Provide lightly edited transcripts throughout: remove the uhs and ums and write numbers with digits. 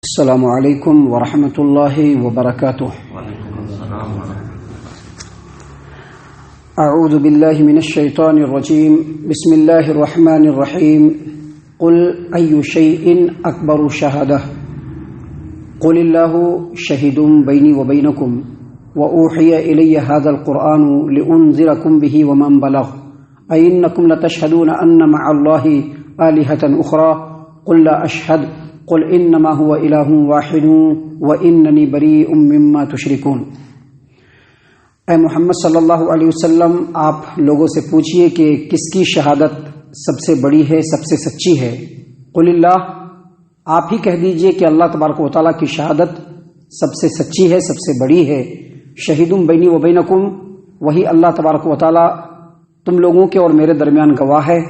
السلام علیکم ورحمۃ اللہ وبرکاتہ۔ اعوذ باللہ من الشیطان الرجیم، بسم اللہ الرحمن الرحیم۔ قل ای شیء اکبر شہادہ قل اللہ شہید بینی وبینکم واوحی الی ھذا القرآن لانذرکم بہ ومن بلغ اینکم لتشہدون ان مع اللہ آلہۃ اخری قل لا اشہد قل انما هو الہ واحد واننی بریء مما تشرکون۔ اے محمد صلی اللہ علیہ وسلم، آپ لوگوں سے پوچھئے کہ کس کی شہادت سب سے بڑی ہے، سب سے سچی ہے؟ قل اللہ، آپ ہی کہہ دیجئے کہ اللہ تبارک و تعالیٰ کی شہادت سب سے سچی ہے، سب سے بڑی ہے۔ شہید بینی و بینکم، وہی اللہ تبارک و تعالیٰ تم لوگوں کے اور میرے درمیان گواہ ہے،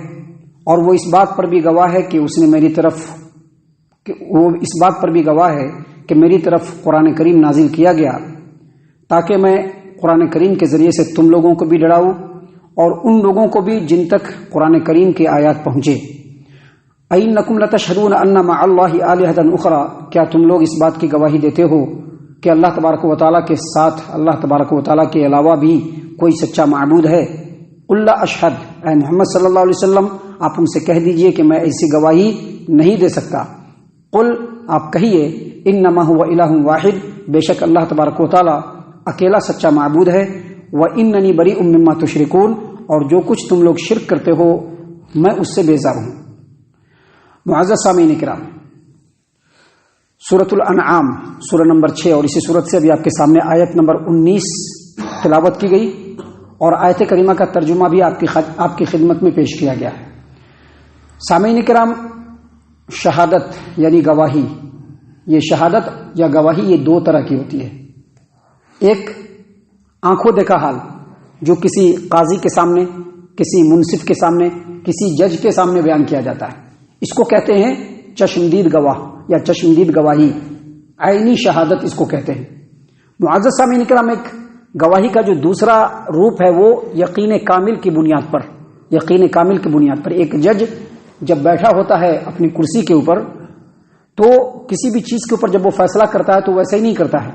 اور وہ اس بات پر بھی گواہ ہے کہ اس نے میری طرف کہ میری طرف قرآن کریم نازل کیا گیا تاکہ میں قرآن کریم کے ذریعے سے تم لوگوں کو بھی ڈراؤں اور ان لوگوں کو بھی جن تک قرآن کریم کی آیات پہنچے۔ اَإِنَّكُمْ لَتَشْهَدُونَ أَنَّ مَعَ اللَّهِ آلِهَةً أُخْرَى، کیا تم لوگ اس بات کی گواہی دیتے ہو کہ اللہ تبارک و تعالیٰ کے ساتھ، اللہ تبارک و تعالیٰ کے علاوہ بھی کوئی سچا معبود ہے؟ قُل لَا أَشْهَدُ، اے محمد صلی اللہ علیہ وسلم آپ ان سے کہہ دیجئے کہ میں ایسی گواہی نہیں دے سکتا۔ قل، آپ کہیے، انما هو الہ واحد، بے شک اللہ تبارک و تعالی اکیلا سچا معبود ہے، واننی بریء مما تشرکون، اور جو کچھ تم لوگ شرک کرتے ہو میں اس سے بیزار ہوں۔ معزز سامعین کرام، سورۃ الانعام سورہ نمبر 6 اور اسی سورت سے ابھی آپ کے سامنے آیت نمبر 19 تلاوت کی گئی، اور آیت کریمہ کا ترجمہ بھی آپ کی خدمت میں پیش کیا گیا ہے۔ سامعین کرام، شہادت یعنی گواہی، یہ شہادت یا گواہی یہ دو طرح کی ہوتی ہے۔ ایک آنکھوں دیکھا حال، جو کسی قاضی کے سامنے، کسی منصف کے سامنے، کسی جج کے سامنے بیان کیا جاتا ہے، اس کو کہتے ہیں چشمدید گواہ یا چشمدید گواہی، عینی شہادت اس کو کہتے ہیں۔ معزز سامعین کرام، ایک گواہی کا جو دوسرا روپ ہے وہ یقین کامل کی بنیاد پر ایک جج جب بیٹھا ہوتا ہے اپنی کرسی کے اوپر، تو کسی بھی چیز کے اوپر جب وہ فیصلہ کرتا ہے تو ویسے ہی نہیں کرتا ہے،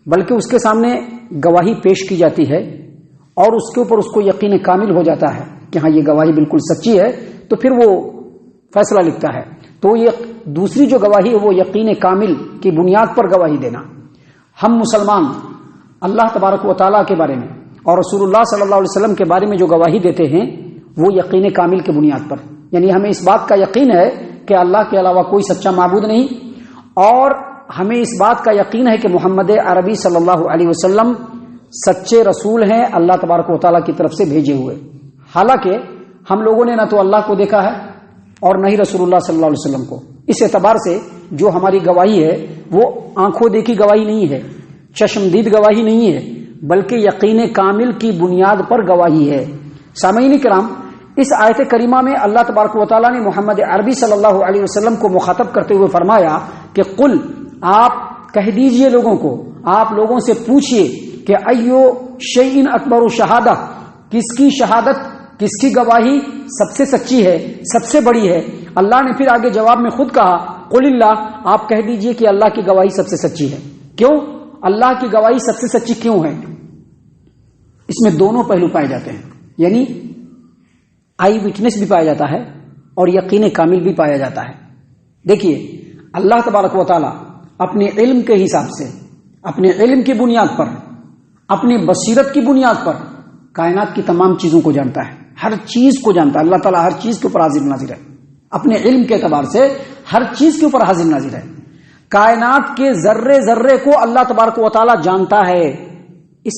بلکہ اس کے سامنے گواہی پیش کی جاتی ہے اور اس کے اوپر اس کو یقین کامل ہو جاتا ہے کہ ہاں یہ گواہی بالکل سچی ہے، تو پھر وہ فیصلہ لکھتا ہے۔ تو یہ دوسری جو گواہی ہے وہ یقین کامل کی بنیاد پر گواہی دینا۔ ہم مسلمان اللہ تبارک و تعالیٰ کے بارے میں اور رسول اللہ صلی اللہ علیہ وسلم کے بارے میں جو گواہی دیتے ہیں وہ یقین کامل کی بنیاد پر، یعنی ہمیں اس بات کا یقین ہے کہ اللہ کے علاوہ کوئی سچا معبود نہیں، اور ہمیں اس بات کا یقین ہے کہ محمد عربی صلی اللہ علیہ وسلم سچے رسول ہیں، اللہ تبارک و تعالیٰ کی طرف سے بھیجے ہوئے۔ حالانکہ ہم لوگوں نے نہ تو اللہ کو دیکھا ہے اور نہ ہی رسول اللہ صلی اللہ علیہ وسلم کو، اس اعتبار سے جو ہماری گواہی ہے وہ آنکھوں دیکھی گواہی نہیں ہے، چشمدید گواہی نہیں ہے، بلکہ یقین کامل کی بنیاد پر گواہی ہے۔ سامعین کرام، اس آیت کریمہ میں اللہ تبارک و تعالیٰ نے محمد عربی صلی اللہ علیہ وسلم کو مخاطب کرتے ہوئے فرمایا کہ قل، آپ کہہ دیجئے لوگوں کو، آپ لوگوں سے پوچھئے کہ ایو شیء اکبر شہادہ، کس کی شہادت، کس کی گواہی سب سے سچی ہے، سب سے بڑی ہے؟ اللہ نے پھر آگے جواب میں خود کہا، قل اللہ، آپ کہہ دیجئے کہ اللہ کی گواہی سب سے سچی ہے۔ کیوں اللہ کی گواہی سب سے سچی کیوں ہے؟ اس میں دونوں پہلو پائے جاتے ہیں، یعنی آئی وٹنس بھی پایا جاتا ہے اور یقین کامل بھی پایا جاتا ہے۔ دیکھیے، اللہ تبارک و تعالیٰ اپنے علم کے حساب سے، اپنے علم کی بنیاد پر، اپنی بصیرت کی بنیاد پر کائنات کی تمام چیزوں کو جانتا ہے، ہر چیز کو جانتا ہے۔ اللہ تعالیٰ ہر چیز کے اوپر حاضر ناظر ہے، اپنے علم کے اعتبار سے ہر چیز کے اوپر حاضر ناظر ہے۔ کائنات کے ذرے ذرے کو اللہ تبارک و تعالیٰ جانتا ہے۔ اس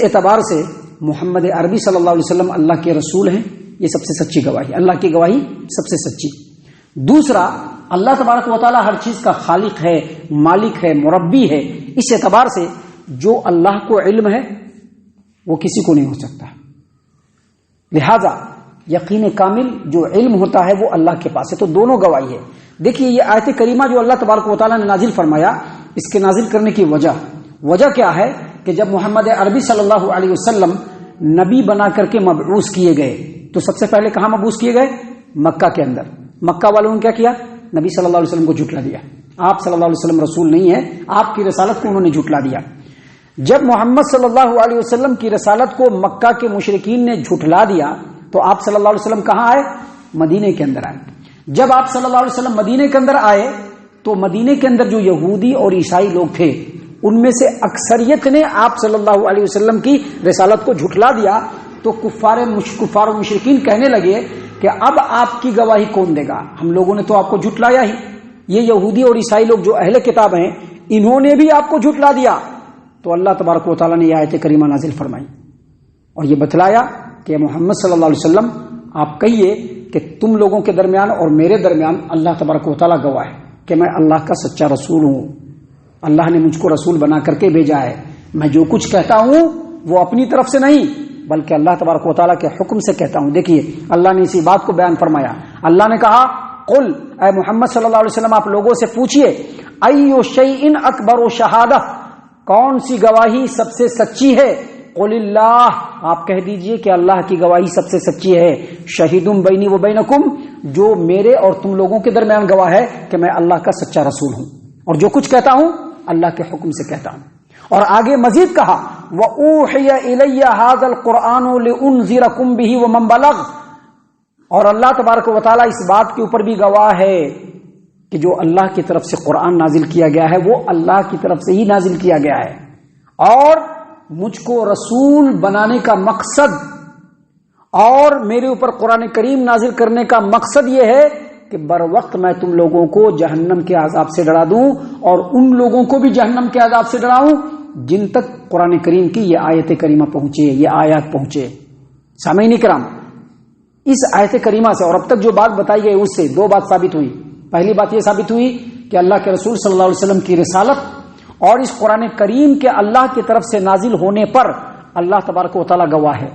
اعتبار سے محمد عربی صلی اللہ علیہ وسلم اللہ کے رسول ہیں، یہ سب سے سچی گواہی، اللہ کی گواہی سب سے سچی۔ دوسرا، اللہ تبارک و تعالیٰ ہر چیز کا خالق ہے، مالک ہے، مربی ہے، اس اعتبار سے جو اللہ کو علم ہے وہ کسی کو نہیں ہو سکتا، لہذا یقین کامل جو علم ہوتا ہے وہ اللہ کے پاس ہے، تو دونوں گواہی ہے۔ دیکھیے، یہ آیت کریمہ جو اللہ تبارک و تعالیٰ نے نازل فرمایا، اس کے نازل کرنے کی وجہ کیا ہے کہ جب محمد عربی صلی اللہ علیہ وسلم نبی بنا کر کے مبعوث کیے گئے تو سب سے پہلے کہاں مبعوث کیے گئے؟ مکہ کے اندر۔ مکہ والوں نے کیا کیا؟ نبی صلی اللہ علیہ وسلم کو جھٹلا دیا. آپ صلی اللہ علیہ وسلم رسول نہیں ہے، آپ کی رسالت کو انہوں نے جھٹلا دیا. جب محمد صلی اللہ علیہ وسلم کی رسالت کو مکہ کے مشرکین نے جھٹلا دیا تو آپ صلی اللہ علیہ وسلم کہاں آئے؟ مدینے کے اندر آئے. جب آپ صلی اللہ علیہ وسلم مدینے کے اندر آئے تو مدینے کے اندر جو یہودی اور عیسائی لوگ تھے ان میں سے اکثریت نے آپ صلی اللہ علیہ وسلم کی رسالت کو جھٹلا دیا. تو کفار و مشرکین کہنے لگے کہ اب آپ کی گواہی کون دے گا؟ ہم لوگوں نے تو آپ کو جھٹلایا ہی، یہ یہودی اور عیسائی لوگ جو اہل کتاب ہیں انہوں نے بھی آپ کو جھٹلا دیا. تو اللہ تبارک و تعالیٰ نے یہ آیت کریمہ نازل فرمائی اور یہ بتلایا کہ محمد صلی اللہ علیہ وسلم آپ کہیے کہ تم لوگوں کے درمیان اور میرے درمیان اللہ تبارک و تعالیٰ گواہ ہے کہ میں اللہ کا سچا رسول ہوں. اللہ نے مجھ کو رسول بنا کر کے بھیجا ہے. میں جو کچھ کہتا ہوں وہ اپنی طرف سے نہیں بلکہ اللہ تبارک و تعالیٰ کے حکم سے کہتا ہوں. دیکھیے اللہ نے اسی بات کو بیان فرمایا. اللہ نے کہا قل، اے محمد صلی اللہ علیہ وسلم آپ لوگوں سے پوچھئے، ایو شیء اکبر شہادہ، کون سی گواہی سب سے سچی ہے؟ قل اللہ، آپ کہہ دیجئے کہ اللہ کی گواہی سب سے سچی ہے. شہید بینی و بینکم، جو میرے اور تم لوگوں کے درمیان گواہ ہے کہ میں اللہ کا سچا رسول ہوں اور جو کچھ کہتا ہوں اللہ کے حکم سے کہتا ہوں. اور آگے مزید کہا وَأُوحِيَ إِلَيَّ هَذَا الْقُرْآنُ لِأُنذِرَكُم بِهِ وَمَن بَلَغَ، اور اللہ تبارک و تعالیٰ اس بات کے اوپر بھی گواہ ہے کہ جو اللہ کی طرف سے قرآن نازل کیا گیا ہے وہ اللہ کی طرف سے ہی نازل کیا گیا ہے. اور مجھ کو رسول بنانے کا مقصد اور میرے اوپر قرآن کریم نازل کرنے کا مقصد یہ ہے کہ بر وقت میں تم لوگوں کو جہنم کے عذاب سے ڈرا دوں اور ان لوگوں کو بھی جہنم کے عذاب سے ڈراؤں جن تک قرآن کریم کی یہ آیت کریمہ پہنچے، یہ آیات پہنچے. سامعین کرام، اس آیت کریمہ سے اور اب تک جو بات بتائی گئی اس سے دو بات ثابت ہوئی. پہلی بات یہ ثابت ہوئی کہ اللہ کے رسول صلی اللہ علیہ وسلم کی رسالت اور اس قرآن کریم کے اللہ کی طرف سے نازل ہونے پر اللہ تبارک و تعالیٰ گواہ ہے.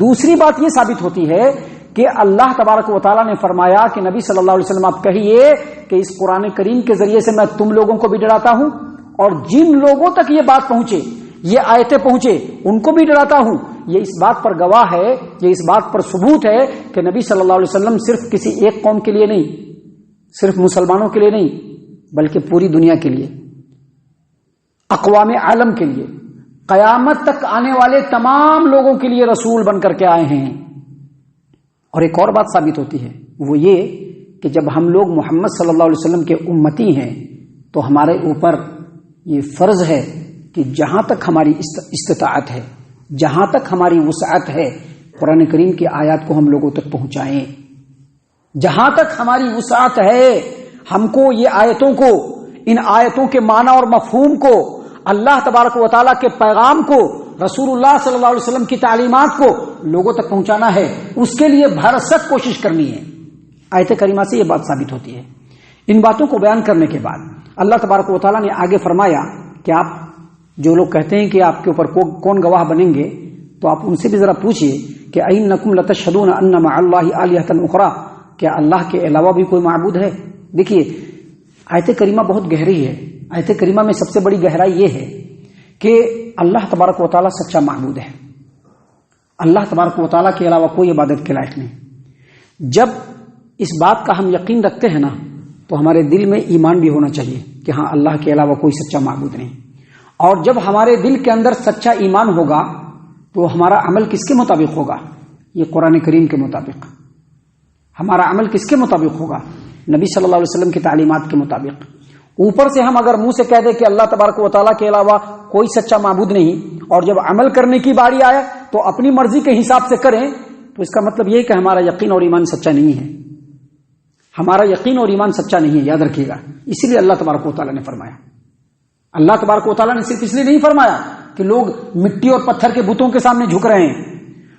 دوسری بات یہ ثابت ہوتی ہے کہ اللہ تبارک و تعالیٰ نے فرمایا کہ نبی صلی اللہ علیہ وسلم آپ کہیے کہ اس قرآن کریم کے ذریعے سے میں تم لوگوں کو بھی ڈراتا ہوں اور جن لوگوں تک یہ بات پہنچے، یہ آیتیں پہنچے، ان کو بھی ڈراتا ہوں. یہ اس بات پر گواہ ہے، یہ اس بات پر ثبوت ہے کہ نبی صلی اللہ علیہ وسلم صرف کسی ایک قوم کے لیے نہیں، صرف مسلمانوں کے لیے نہیں بلکہ پوری دنیا کے لیے، اقوام عالم کے لیے، قیامت تک آنے والے تمام لوگوں کے لیے رسول بن کر کے آئے ہیں. اور ایک اور بات ثابت ہوتی ہے وہ یہ کہ جب ہم لوگ محمد صلی اللہ علیہ وسلم کے امتی ہیں تو ہمارے اوپر یہ فرض ہے کہ جہاں تک ہماری استطاعت ہے، جہاں تک ہماری وسعت ہے، قرآن کریم کی آیات کو ہم لوگوں تک پہنچائیں. جہاں تک ہماری وسعت ہے ہم کو یہ آیتوں کو، ان آیتوں کے معنی اور مفہوم کو، اللہ تبارک و تعالیٰ کے پیغام کو، رسول اللہ صلی اللہ علیہ وسلم کی تعلیمات کو لوگوں تک پہنچانا ہے. اس کے لیے بھرسک کوشش کرنی ہے. آیت کریمہ سے یہ بات ثابت ہوتی ہے. ان باتوں کو بیان کرنے کے بعد اللہ تبارک و تعالیٰ نے آگے فرمایا کہ آپ جو لوگ کہتے ہیں کہ آپ کے اوپر کون گواہ بنیں گے تو آپ ان سے بھی ذرا پوچھئے کہ اَإِنَّكُمْ لَتَشْهَدُونَ أَنَّ مَعَ اللَّهِ آلِهَةً أُخْرَىٰ، کیا اللہ کے علاوہ بھی کوئی معبود ہے؟ دیکھیے آیت کریمہ بہت گہری ہے. آیت کریمہ میں سب سے بڑی گہرائی یہ ہے کہ اللہ تبارک و تعالیٰ سچا معبود ہے. اللہ تبارک و تعالیٰ کے علاوہ کوئی عبادت کے لائق نہیں. جب اس بات کا ہم یقین رکھتے ہیں نا تو ہمارے دل میں ایمان بھی ہونا چاہیے کہ ہاں اللہ کے علاوہ کوئی سچا معبود نہیں. اور جب ہمارے دل کے اندر سچا ایمان ہوگا تو ہمارا عمل کس کے مطابق ہوگا؟ یہ قرآن کریم کے مطابق. ہمارا عمل کس کے مطابق ہوگا؟ نبی صلی اللہ علیہ وسلم کی تعلیمات کے مطابق. اوپر سے ہم اگر منہ سے کہہ دیں کہ اللہ تبارک و تعالیٰ کے علاوہ کوئی سچا معبود نہیں اور جب عمل کرنے کی باری آئے تو اپنی مرضی کے حساب سے کریں تو اس کا مطلب یہ ہے کہ ہمارا یقین اور ایمان سچا نہیں ہے. ہمارا یقین اور ایمان سچا نہیں ہے، یاد رکھیے گا. اسی لیے اللہ تبارک و تعالیٰ نے فرمایا. اللہ تبارک و تعالیٰ نے صرف اس لیے نہیں فرمایا کہ لوگ مٹی اور پتھر کے بتوں کے سامنے جھک رہے ہیں.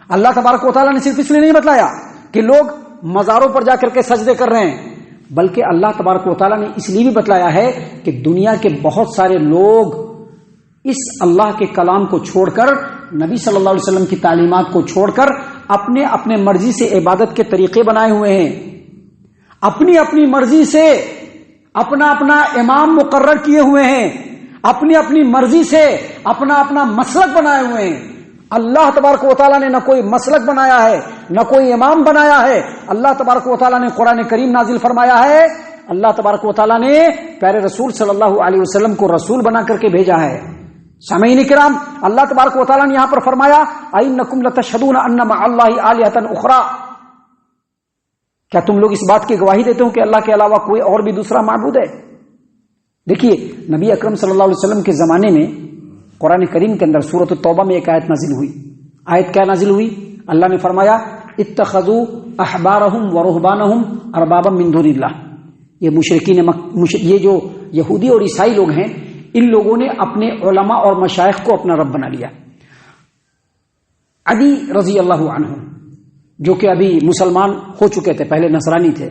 اللہ تبارک و تعالیٰ نے صرف اس لیے نہیں بتلایا کہ لوگ مزاروں پر جا کر کے سجدے کر رہے ہیں، بلکہ اللہ تبارک و تعالیٰ نے اس لیے بھی بتلایا ہے کہ دنیا کے بہت سارے لوگ اس اللہ کے کلام کو چھوڑ کر، نبی صلی اللہ علیہ وسلم کی تعلیمات کو چھوڑ کر اپنے اپنے مرضی سے عبادت کے طریقے بنائے ہوئے ہیں، اپنی اپنی مرضی سے اپنا اپنا امام مقرر کیے ہوئے ہیں، اپنی اپنی مرضی سے اپنا اپنا مسلک بنائے ہوئے ہیں. اللہ تبارک و تعالیٰ نے نہ کوئی مسلک بنایا ہے، نہ کوئی امام بنایا ہے. اللہ تبارک و تعالیٰ نے قرآن کریم نازل فرمایا ہے اللہ تبارک و تعالیٰ نے پیارے رسول صلی اللہ علیہ وسلم کو رسول بنا کر کے بھیجا ہے۔ سامعین کرام، اللہ تبارک و تعالیٰ نے یہاں پر فرمایا اَإِنَّكُمْ لَتَشْهَدُونَ أَنَّ مَعَ اللَّهِ آلِهَةً أُخْرَى، کیا تم لوگ اس بات کی گواہی دیتے ہو کہ اللہ کے علاوہ کوئی اور بھی دوسرا معبود ہے؟ دیکھیے، نبی اکرم صلی اللہ علیہ وسلم کے زمانے میں قرآن کریم کے اندر سورۃ التوبہ میں ایک آیت نازل ہوئی۔ آیت کیا نازل ہوئی؟ اللہ نے فرمایا اتخذوا احبارهم ورهبانهم اربابا من دون اللہ۔ یہ مشرکین یہ جو یہودی اور عیسائی لوگ ہیں، ان لوگوں نے اپنے علماء اور مشائخ کو اپنا رب بنا لیا۔ علی رضی اللہ عنہ جو کہ ابھی مسلمان ہو چکے تھے، پہلے نصرانی تھے،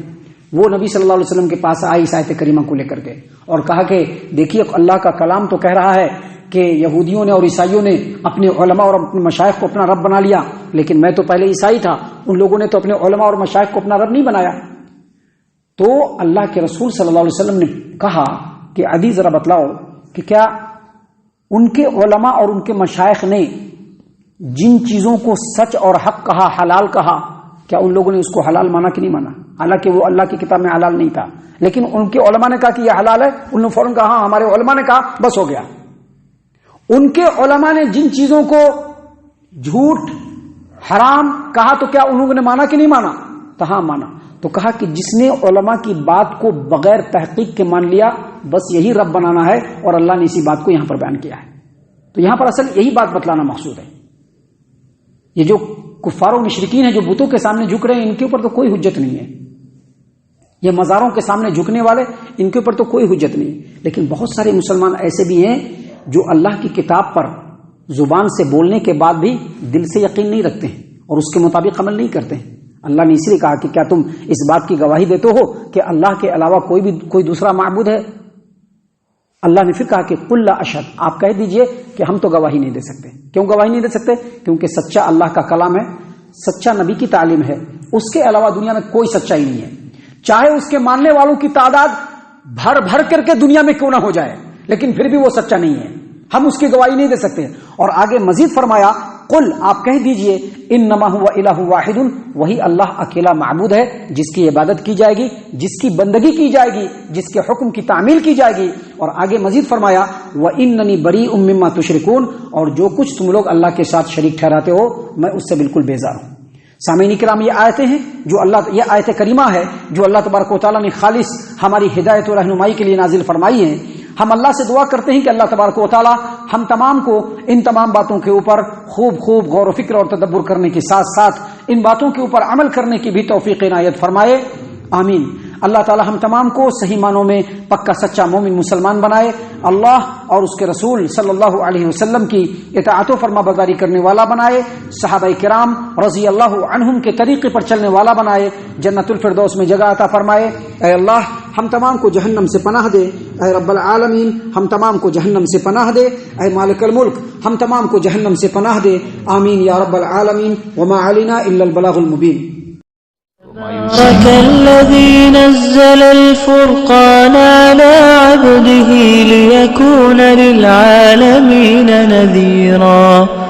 وہ نبی صلی اللہ علیہ وسلم کے پاس آئی اس آیت کریمہ کو لے کر کے اور کہا کہ دیکھیے اللہ کا کلام تو کہہ رہا ہے کہ یہودیوں نے اور عیسائیوں نے اپنے علماء اور اپنے مشائخ کو اپنا رب بنا لیا، لیکن میں تو پہلے عیسائی تھا، ان لوگوں نے تو اپنے علماء اور مشائخ کو اپنا رب نہیں بنایا۔ تو اللہ کے رسول صلی اللہ علیہ وسلم نے کہا کہ عدی ذرا بتلاؤ کہ کیا ان کے علماء اور ان کے مشائخ نے جن چیزوں کو سچ اور حق کہا، حلال کہا، کیا ان لوگوں نے اس کو حلال مانا کہ نہیں مانا؟ حالانکہ وہ اللہ کی کتاب میں حلال نہیں تھا، لیکن ان کے علماء نے کہا کہ یہ حلال ہے، انہوں نے فوراً کہا ہاں، ہمارے علماء نے کہا، بس ہو گیا۔ ان کے علماء نے جن چیزوں کو جھوٹ حرام کہا تو کیا ان لوگوں نے مانا کہ نہیں مانا؟ تو ہاں مانا۔ تو کہا کہ جس نے علماء کی بات کو بغیر تحقیق کے مان لیا، بس یہی رب بنانا ہے، اور اللہ نے اسی بات کو یہاں پر بیان کیا ہے۔ تو یہاں پر اصل یہی بات بتلانا مقصود ہے۔ یہ جو کفار و مشرکین ہیں جو بتوں کے سامنے جھک رہے ہیں، ان کے اوپر تو کوئی حجت نہیں ہے۔ یہ مزاروں کے سامنے جھکنے والے، ان کے اوپر تو کوئی حجت نہیں، لیکن بہت سارے مسلمان ایسے بھی ہیں جو اللہ کی کتاب پر زبان سے بولنے کے بعد بھی دل سے یقین نہیں رکھتے ہیں اور اس کے مطابق عمل نہیں کرتے ہیں۔ اللہ نے اس لیے کہا کہ کیا تم اس بات کی گواہی دیتے ہو کہ اللہ کے علاوہ کوئی دوسرا معبود ہے؟ اللہ نے پھر کہا کہ قل لا اشہد، آپ کہہ دیجئے کہ ہم تو گواہی نہیں دے سکتے۔ کیوں گواہی نہیں دے سکتے؟ کیونکہ سچا اللہ کا کلام ہے، سچا نبی کی تعلیم ہے، اس کے علاوہ دنیا میں کوئی سچائی نہیں ہے، چاہے اس کے ماننے والوں کی تعداد بھر بھر کر کے دنیا میں کیوں نہ ہو جائے، لیکن پھر بھی وہ سچا نہیں ہے، ہم اس کی گواہی نہیں دے سکتے۔ اور آگے مزید فرمایا قل، آپ کہہ دیجئے انما هو الہ واحد، وہی اللہ اکیلا معبود ہے جس کی عبادت کی جائے گی، جس کی بندگی کی جائے گی، جس کے حکم کی تعمیل کی جائے گی۔ اور آگے مزید فرمایا واننی بریء مما تشرکون، اور جو کچھ تم لوگ اللہ کے ساتھ شریک ٹھہراتے ہو میں اس سے بالکل بیزار ہوں۔ سامعین کرام، یہ آیتیں ہیں جو یہ آیت کریمہ ہے جو اللہ تبارک و تعالیٰ نے خالص ہماری ہدایت و رہنمائی کے لیے نازل فرمائی ہیں۔ ہم اللہ سے دعا کرتے ہیں کہ اللہ تبارک و تعالیٰ ہم تمام کو ان تمام باتوں کے اوپر خوب غور و فکر اور تدبر کرنے کے ساتھ ساتھ ان باتوں کے اوپر عمل کرنے کی بھی توفیق عنایت فرمائے، آمین۔ اللہ تعالی ہم تمام کو صحیح معنوں میں پکا سچا مومن مسلمان بنائے، اللہ اور اس کے رسول صلی اللہ علیہ وسلم کی اطاعت و فرما برداری کرنے والا بنائے، صحابہ کرام رضی اللہ عنہم کے طریقے پر چلنے والا بنائے، جنت الفردوس میں جگہ عطا فرمائے۔ اے اللہ ہم تمام کو جہنم سے پناہ دے، اے رب العالمین ہم تمام کو جہنم سے پناہ دے، اے مالک الملک ہم تمام کو جہنم سے پناہ دے، آمین یا رب العالمین۔ وما علینا الا البلاغ المبین۔ تبارك الذي نزل الفرقان على عبده ليكون للعالمين نذيرا